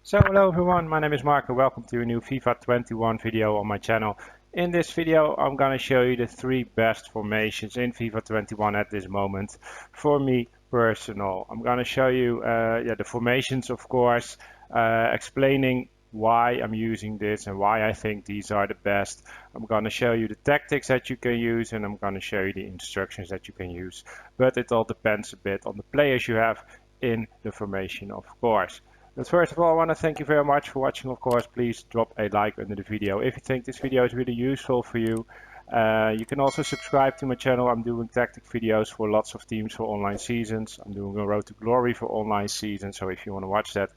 So hello everyone, my name is Mark and welcome to a new FIFA 21 video on my channel. In this video I'm gonna show you the 3 best formations in FIFA 21 at this moment for me personal. I'm gonna show you the formations, of course, explaining why I'm using this and why I think these are the best. I'm gonna show you the tactics that you can use and I'm gonna show you the instructions that you can use. But it all depends a bit on the players you have in the formation, of course. But first of all, I want to thank you very much for watching. Of course, please drop a like under the video if you think this video is really useful for you. You can also subscribe to my channel. I'm doing tactic videos for lots of teams for online seasons. I'm doing a Road to Glory for online seasons. So if you want to watch that,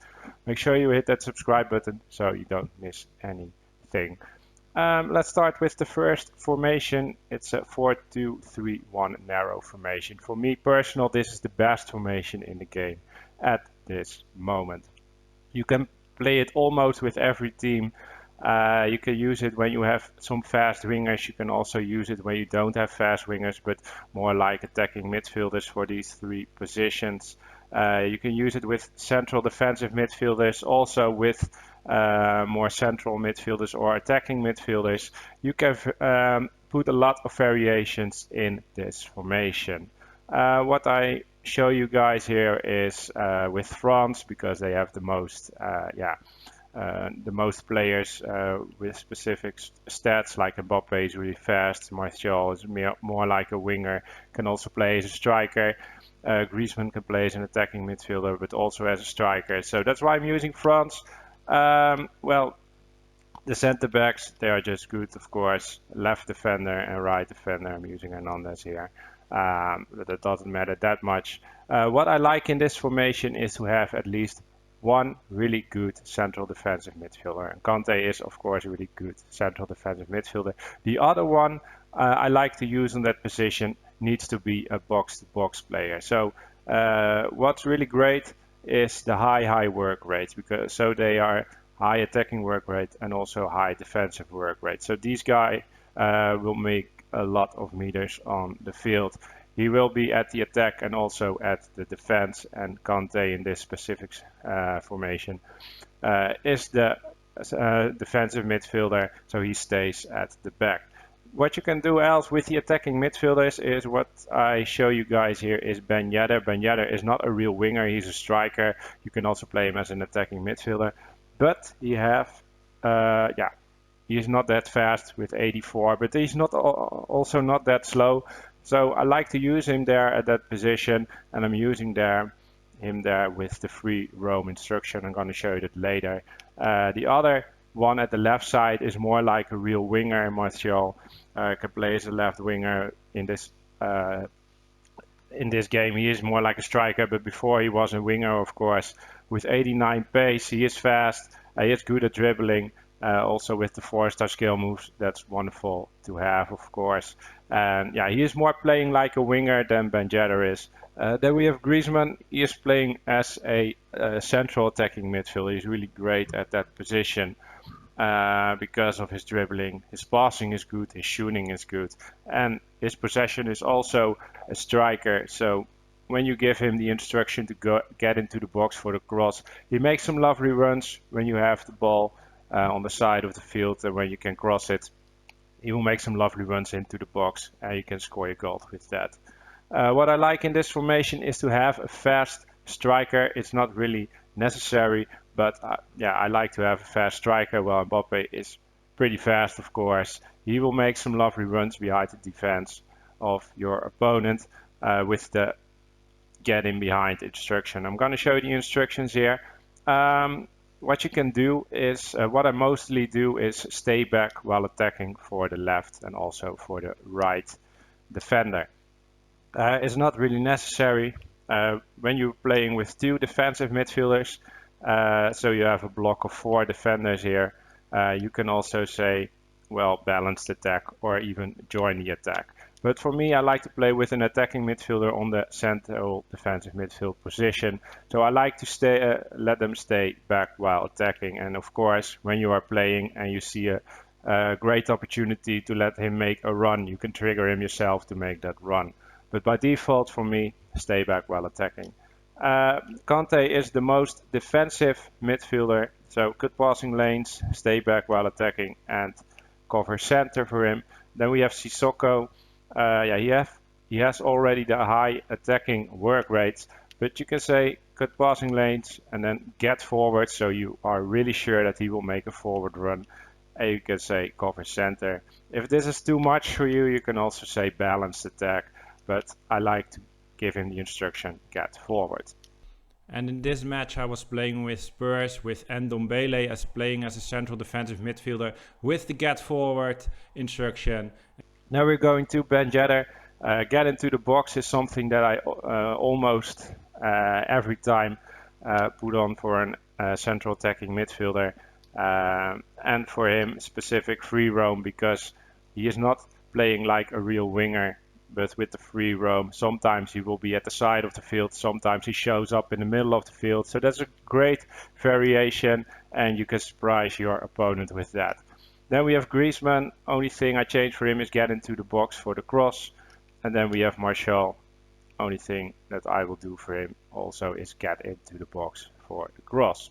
make sure you hit that subscribe button so you don't miss anything. Let's start with the first formation. It's a 4-2-3-1 narrow formation. For me personal, this is the best formation in the game at this moment. You can play it almost with every team. You can use it when you have some fast wingers. You can also use it when you don't have fast wingers, but more like attacking midfielders for these 3 positions. You can use it with central defensive midfielders, also with more central midfielders or attacking midfielders. You can put a lot of variations in this formation. What I show you guys here is with France, because they have the most players with specific stats, like Mbappe is really fast, Martial is more like a winger, can also play as a striker. Griezmann can play as an attacking midfielder, but also as a striker. So that's why I'm using France. Well, the center backs, they are just good, of course. Left defender and right defender, I'm using Hernandez here. But it doesn't matter that much. What I like in this formation is to have at least one really good central defensive midfielder. And Kante is, of course, a really good central defensive midfielder. The other one I like to use in that position needs to be a box-to-box player. So what's really great is the high work rate, because so they are high attacking work rate and also high defensive work rate. So these guys will make a lot of meters on the field. He will be at the attack and also at the defense, and Kante in this specific formation is the defensive midfielder, so he stays at the back. What you can do else with the attacking midfielders is what I show you guys here is Ben Yedder. Ben Yedder is not a real winger, he's a striker. You can also play him as an attacking midfielder, but he is not that fast with 84, but he's not also not that slow. So I like to use him there at that position, and I'm using him there with the free roam instruction. I'm going to show you that later. The other one at the left side is more like a real winger. Martial can play as a left winger in this game. He is more like a striker, but before he was a winger, of course. With 89 pace, he is fast. He is good at dribbling. Also with the 4-star skill moves, that's wonderful to have, of course. And yeah, he is more playing like a winger than Ben Yedder is. Then we have Griezmann. He is playing as a central attacking midfielder. He's really great at that position because of his dribbling. His passing is good, his shooting is good, and his possession is also a striker. So when you give him the instruction to get into the box for the cross, he makes some lovely runs when you have the ball on the side of the field, and when you can cross it, he will make some lovely runs into the box and you can score your goal with that. What I like in this formation is to have a fast striker. It's not really necessary, but I like to have a fast striker. Well, Mbappe is pretty fast, of course. He will make some lovely runs behind the defense of your opponent with the get in behind instruction. I'm going to show you the instructions here. What you can do is, what I mostly do is stay back while attacking for the left and also for the right defender. It's not really necessary when you're playing with 2 defensive midfielders, so you have a block of 4 defenders here. You can also say, well, balanced attack or even join the attack. But for me, I like to play with an attacking midfielder on the central defensive midfield position. So I like to let them stay back while attacking. And of course, when you are playing and you see a great opportunity to let him make a run, you can trigger him yourself to make that run. But by default, for me, stay back while attacking. Kante is the most defensive midfielder So good passing lanes, stay back while attacking, and cover center for him. Then we have Sissoko. He has already the high attacking work rates, but you can say good passing lanes and then get forward, so you are really sure that he will make a forward run. And you can say cover center. If this is too much for you, you can also say balanced attack, but I like to give him the instruction get forward. And in this match I was playing with Spurs with Ndombele as playing as a central defensive midfielder with the get forward instruction. Now we're going to Ben Yedder. Get into the box is something that I almost every time put on for a central attacking midfielder. And for him specific free roam, because he is not playing like a real winger, but with the free roam sometimes he will be at the side of the field, sometimes he shows up in the middle of the field, so that's a great variation and you can surprise your opponent with that. Then we have Griezmann. Only thing I changed for him is get into the box for the cross. And then we have Martial. Only thing that I will do for him also is get into the box for the cross.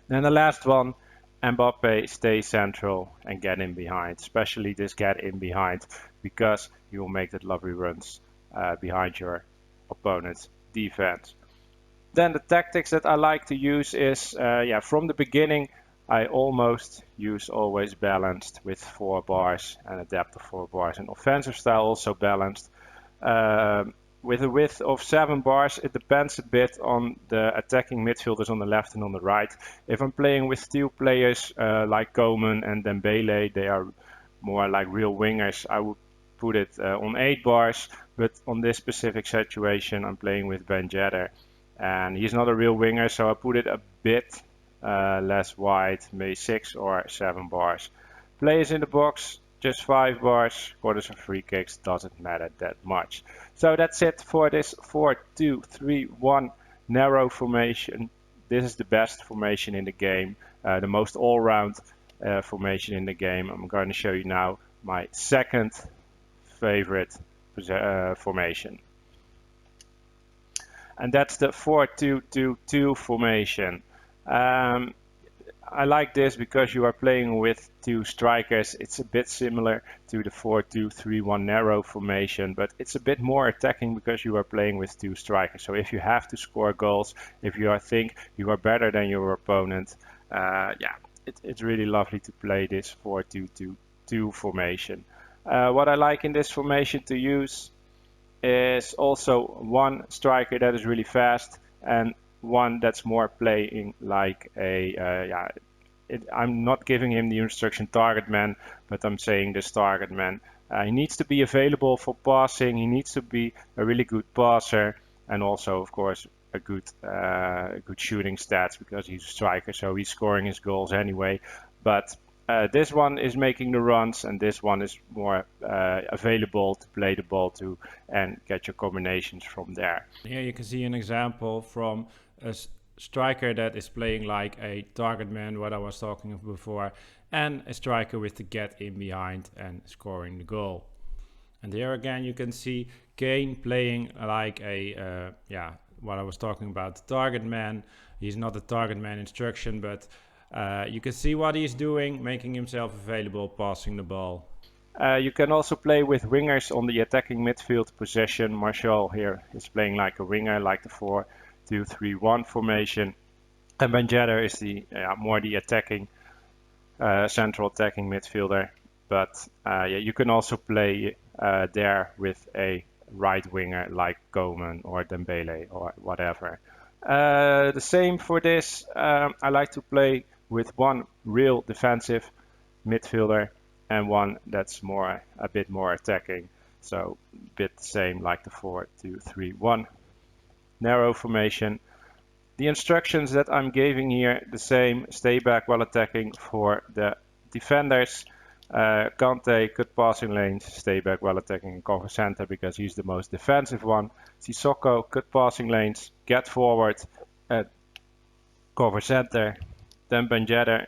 Then the last one, Mbappe, stay central and get in behind, especially this get in behind, because you will make that lovely runs behind your opponent's defense. Then the tactics that I like to use is, from the beginning I almost use always balanced with 4 bars and adaptive 4 bars, and offensive style also balanced. With a width of 7 bars, it depends a bit on the attacking midfielders on the left and on the right. If I'm playing with 2 players like Koeman and Dembele, they are more like real wingers, I would put it on 8 bars. But on this specific situation, I'm playing with Ben Yedder, and he's not a real winger, so I put it a bit less wide, maybe 6 or 7 bars. Players in the box, just 5 bars. Corners and free kicks, doesn't matter that much. So that's it for this 4-2-3-1 narrow formation. This is the best formation in the game, the most all-round formation in the game. I'm going to show you now my second favorite formation. And that's the 4-2-2-2 formation. I like this because you are playing with 2 strikers. It's a bit similar to the 4-2-3-1 narrow formation, but it's a bit more attacking because you are playing with 2 strikers. So if you have to score goals, if you think you are better than your opponent, it's really lovely to play this 4-2-2-2 formation. What I like in this formation to use is also 1 striker that is really fast and 1 that's more playing like a I'm not giving him the instruction target man, but I'm saying this target man. He needs to be available for passing, he needs to be a really good passer, and also of course a good shooting stats, because he's a striker, so he's scoring his goals anyway. But this one is making the runs, and this one is more available to play the ball to and get your combinations from there. Here you can see an example from a striker that is playing like a target man, what I was talking of before, and a striker with the get in behind and scoring the goal. And here again you can see Kane playing like a what I was talking about, the target man. He's not a target man instruction, but you can see what he's doing, making himself available, passing the ball. You can also play with wingers on the attacking midfield position. Martial here is playing like a winger, like the 4-2-3-1 formation. And Ben Yedder is the more the attacking, central attacking midfielder. But you can also play there with a right winger like Koeman or Dembele or whatever. The same for this. I like to play with 1 real defensive midfielder and 1 that's a bit more attacking. So a bit the same like the 4-2-3-1 narrow formation. The instructions that I'm giving here, the same: stay back while attacking for the defenders. Kante, good passing lanes, stay back while attacking and cover center because he's the most defensive one. Sissoko, good passing lanes, get forward, cover center. Then Ben Yedder,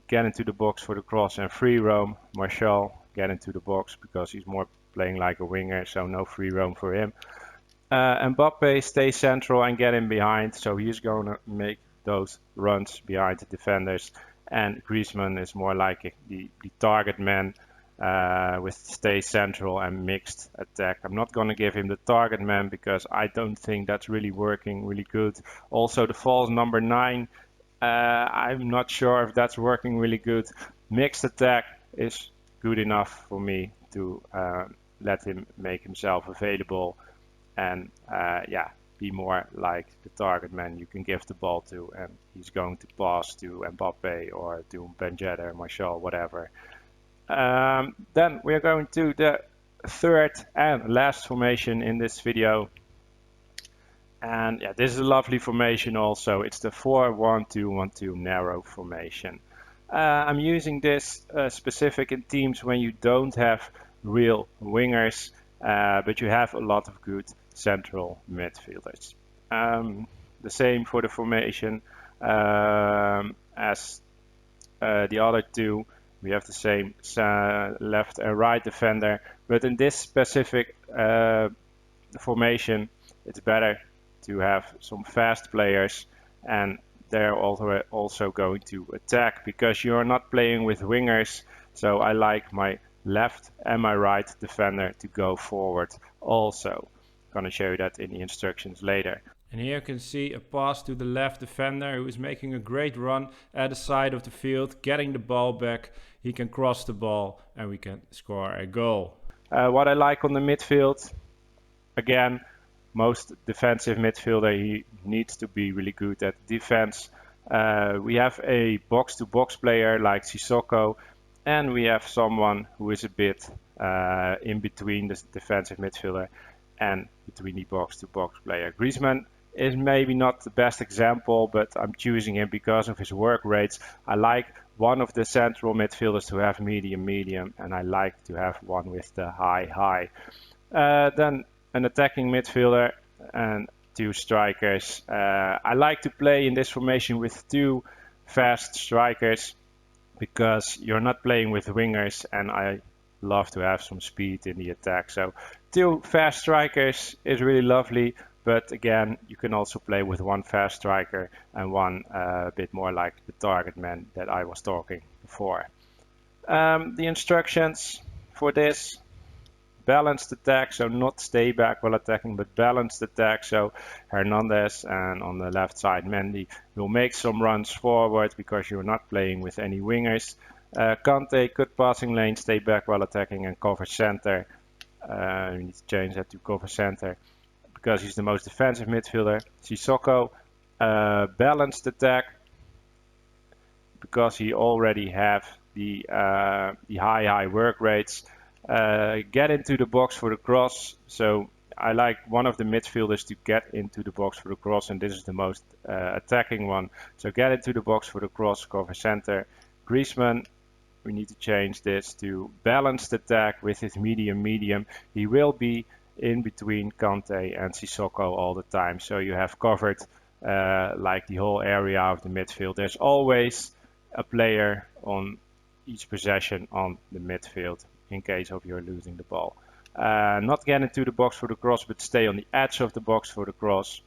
get into the box for the cross and free roam. Martial, get into the box because he's more playing like a winger, so no free roam for him. Mbappe, stay central and get in behind, so he's going to make those runs behind the defenders. And Griezmann is more like the target man with stay central and mixed attack. I'm not going to give him the target man because I don't think that's really working really good. Also the false number 9, I'm not sure if that's working really good. Mixed attack is good enough for me to let him make himself available and yeah, be more like the target man you can give the ball to, and he's going to pass to Mbappe or to Ben Yedder, Martial, whatever. Then we are going to the third and last formation in this video. And yeah, this is a lovely formation also. It's the 4-1-2-1-2 narrow formation. I'm using this specific in teams when you don't have real wingers, but you have a lot of good central midfielders. The same for the formation as the other two. We have the same left and right defender, but in this specific formation, it's better to have some fast players, and they're also going to attack because you're not playing with wingers. So I like my left and my right defender to go forward also. I'm gonna show you that in the instructions later. And here you can see a pass to the left defender who is making a great run at the side of the field, getting the ball back. He can cross the ball and we can score a goal. What I like on the midfield, again, most defensive midfielder, he needs to be really good at defense. We have a box-to-box player like Sissoko, and we have someone who is a bit in between the defensive midfielder and between the box-to-box player. Griezmann is maybe not the best example, but I'm choosing him because of his work rates. I like one of the central midfielders to have medium, and I like to have one with the high. Then an attacking midfielder and 2 strikers. I like to play in this formation with 2 fast strikers because you're not playing with wingers, and I love to have some speed in the attack. So 2 fast strikers is really lovely, but again, you can also play with 1 fast striker and one a bit more like the target man that I was talking before. The instructions for this: balanced attack, so not stay back while attacking, but balanced attack. So Hernandez and on the left side Mendy will make some runs forward because you're not playing with any wingers. Kante, cut passing lane, stay back while attacking, and cover center. We need to change that to cover center because he's the most defensive midfielder. Sissoko, balanced attack because he already have the high work rates. Get into the box for the cross. So I like one of the midfielders to get into the box for the cross, and this is the most attacking one. So get into the box for the cross, cover center. Griezmann, we need to change this to balanced attack with his medium. He will be in between Kante and Sissoko all the time. So you have covered like the whole area of the midfield. There's always a player on each possession on the midfield in case of you're losing the ball. Not get into the box for the cross, but stay on the edge of the box for the cross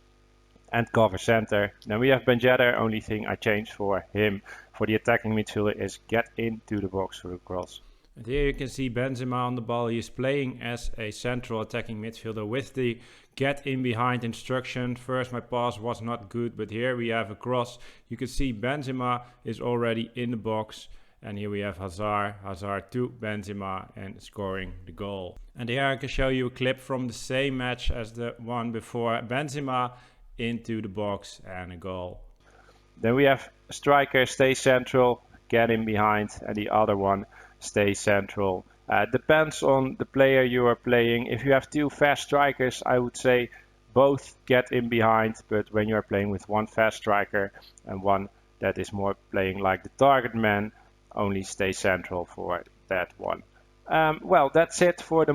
and cover center. Then we have Ben Yedder. Only thing I changed for him for the attacking midfielder is get into the box for the cross. And here you can see Benzema on the ball. He is playing as a central attacking midfielder with the get in behind instruction. First my pass was not good, but here we have a cross. You can see Benzema is already in the box. And here we have Hazard to Benzema and scoring the goal. And here I can show you a clip from the same match as the one before. Benzema into the box and a goal. Then we have striker, stay central, get in behind, and the other one, stay central. Depends on the player you are playing. If you have 2 fast strikers, I would say both get in behind, but when you are playing with 1 fast striker and one that is more playing like the target man, only stay central for that one. Well, that's it for the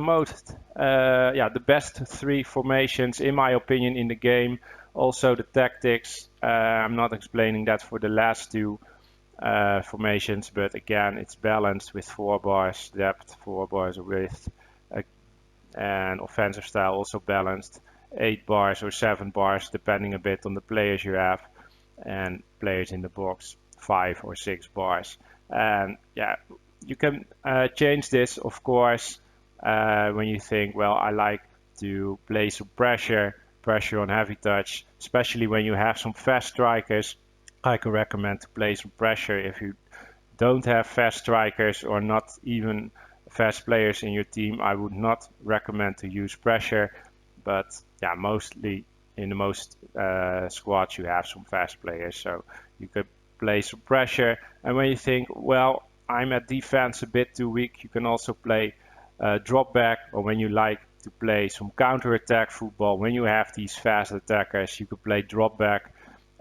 the best 3 formations in my opinion in the game. Also the tactics. I'm not explaining that for the last 2 formations, but again, it's balanced with 4 bars depth, 4 bars width, and offensive style also balanced, 8 bars or 7 bars depending a bit on the players you have. and players in the box 5 or 6 bars. And yeah, you can change this, of course, when you think, well, I like to play some pressure on heavy touch, especially when you have some fast strikers. I can recommend to play some pressure. If you don't have fast strikers or not even fast players in your team, I would not recommend to use pressure. But yeah, mostly in the most squads you have some fast players, so you could play some pressure. And when you think, well, I'm at defense a bit too weak, you can also play drop back, or when you like to play some counter-attack football, when you have these fast attackers, you could play drop back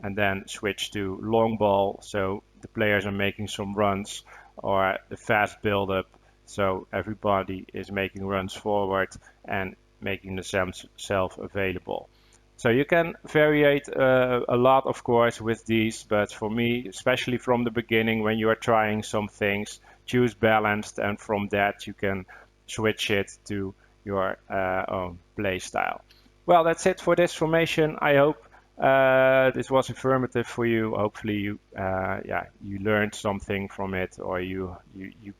and then switch to long ball, so the players are making some runs, or the fast build-up, so everybody is making runs forward and making themselves available. So you can variate a lot, of course, with these, but for me, especially from the beginning, when you are trying some things, choose balanced, and from that you can switch it to your own play style. Well, that's it for this formation. I hope this was informative for you. Hopefully you you learned something from it, or you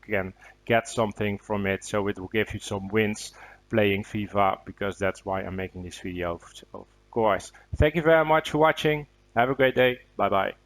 can get something from it, so it will give you some wins playing FIFA, because that's why I'm making this video, of course. Thank you very much for watching. Have a great day. Bye bye.